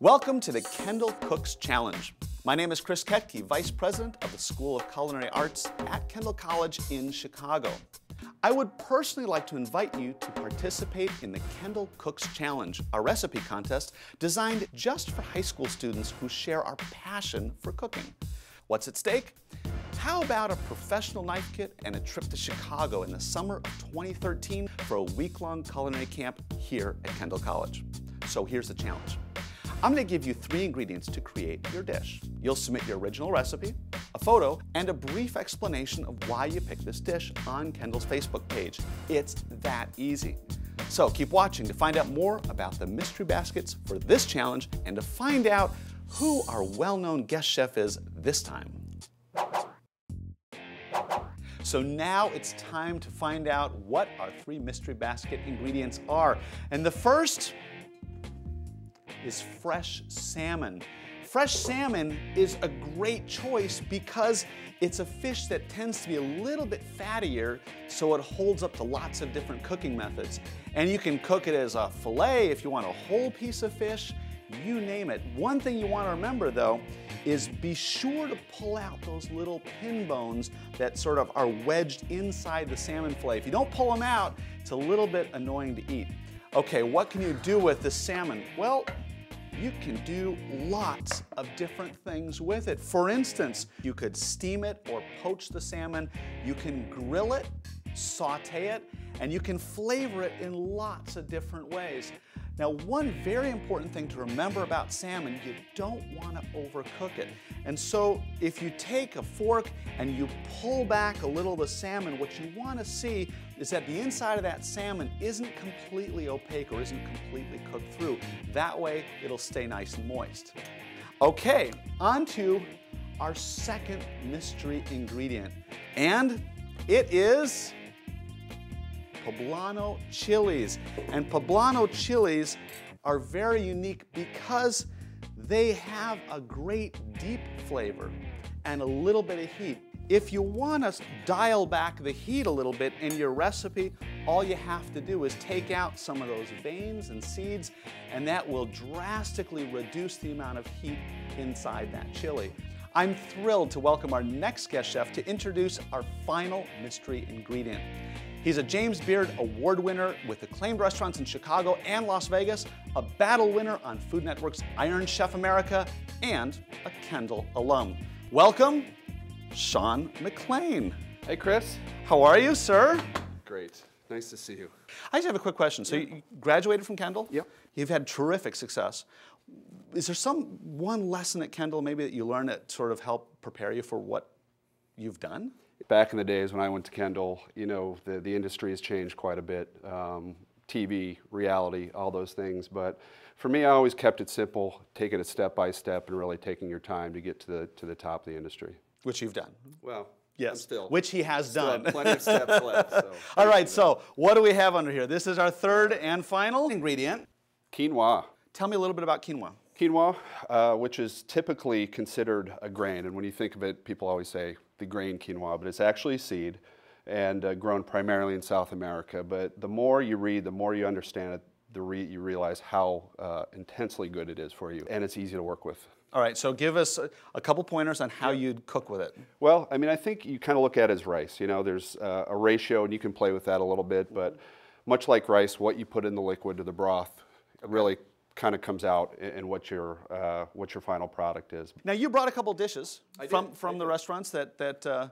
Welcome to the Kendall Cooks Challenge. My name is Chris Ketke, Vice President of the School of Culinary Arts at Kendall College in Chicago. I would personally like to invite you to participate in the Kendall Cooks Challenge, a recipe contest designed just for high school students who share our passion for cooking. What's at stake? How about a professional knife kit and a trip to Chicago in the summer of 2013 for a week-long culinary camp here at Kendall College? So here's the challenge. I'm going to give you 3 ingredients to create your dish. You'll submit your original recipe, a photo, and a brief explanation of why you picked this dish on Kendall's Facebook page. It's that easy. So keep watching to find out more about the mystery baskets for this challenge and to find out who our well-known guest chef is this time. So now it's time to find out what our 3 mystery basket ingredients are. And the first is fresh salmon. Fresh salmon is a great choice because it's a fish that tends to be a little bit fattier, so it holds up to lots of different cooking methods. And you can cook it as a fillet if you want a whole piece of fish, you name it. One thing you want to remember though is be sure to pull out those little pin bones that sort of are wedged inside the salmon fillet. If you don't pull them out, it's a little bit annoying to eat. Okay, what can you do with the salmon? Well, you can do lots of different things with it. For instance, you could steam it or poach the salmon. You can grill it, saute it, and you can flavor it in lots of different ways. Now, one very important thing to remember about salmon, you don't want to overcook it. And so if you take a fork and you pull back a little of the salmon, what you want to see is that the inside of that salmon isn't completely opaque or isn't completely cooked through. That way, it'll stay nice and moist. Okay, on to our second mystery ingredient. And it is poblano chiles. And poblano chiles are very unique because they have a great deep flavor and a little bit of heat. If you want to dial back the heat a little bit in your recipe, all you have to do is take out some of those veins and seeds, and that will drastically reduce the amount of heat inside that chili. I'm thrilled to welcome our next guest chef to introduce our final mystery ingredient. He's a James Beard Award winner with acclaimed restaurants in Chicago and Las Vegas, a battle winner on Food Network's Iron Chef America, and a Kendall alum. Welcome, Sean McLean. Hey, Chris. How are you, sir? Great. Nice to see you. I just have a quick question. So you graduated from Kendall? Yep. You've had terrific success. Is there one lesson at Kendall maybe that you learned that sort of helped prepare you for what you've done? Back in the days when I went to Kendall, you know, the industry has changed quite a bit. TV, reality, all those things. But for me, I always kept it simple, taking it step by step and really taking your time to get to the top of the industry. Which you've done. Well, yes, which he has done. Plenty of steps left. So. All right, so what do we have under here? This is our third and final ingredient. Quinoa. Tell me a little bit about quinoa. Quinoa, which is typically considered a grain, and when you think of it, people always say the grain quinoa, but it's actually seed and grown primarily in South America. But the more you read, the more you understand it, you realize how intensely good it is for you, and it's easy to work with. All right, so give us a couple pointers on how you'd cook with it. Well, I mean, I think you kind of look at it as rice. You know, there's a ratio, and you can play with that a little bit, but much like rice, what you put in the liquid to the broth really kind of comes out in what your final product is. Now, you brought a couple dishes from the restaurants that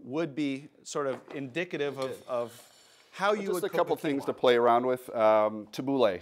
would be sort of indicative of how you would cook. Just a couple things to play around with. Tabbouleh,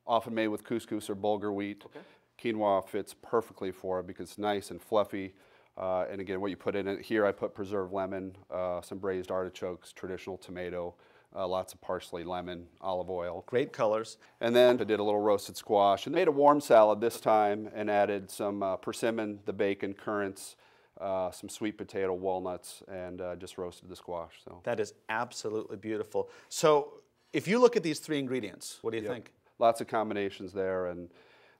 often made with couscous or bulgur wheat. Okay. Quinoa fits perfectly for it because it's nice and fluffy. And again, what you put in it here, I put preserved lemon, some braised artichokes, traditional tomato, lots of parsley, lemon, olive oil. Great colors. And then I did a little roasted squash and made a warm salad this time and added some persimmon, the bacon, currants, some sweet potato, walnuts, and just roasted the squash. So that is absolutely beautiful. So if you look at these 3 ingredients, what do you think? Lots of combinations there, and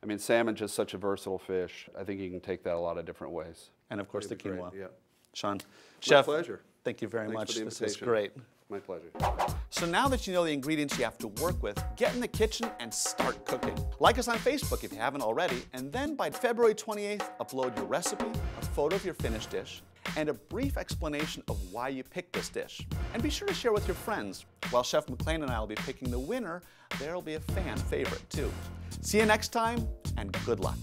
I mean, salmon's just such a versatile fish. I think you can take that a lot of different ways. And of course the quinoa. Yeah. Sean, My Chef, pleasure. Thank you very Thanks much. for the This is invitation. great. My pleasure. So now that you know the ingredients you have to work with, get in the kitchen and start cooking. Like us on Facebook if you haven't already, and then by February 28th, upload your recipe, a photo of your finished dish, and a brief explanation of why you picked this dish. And be sure to share with your friends. While Chef McLean and I will be picking the winner, there'll be a fan favorite too. See you next time, and good luck.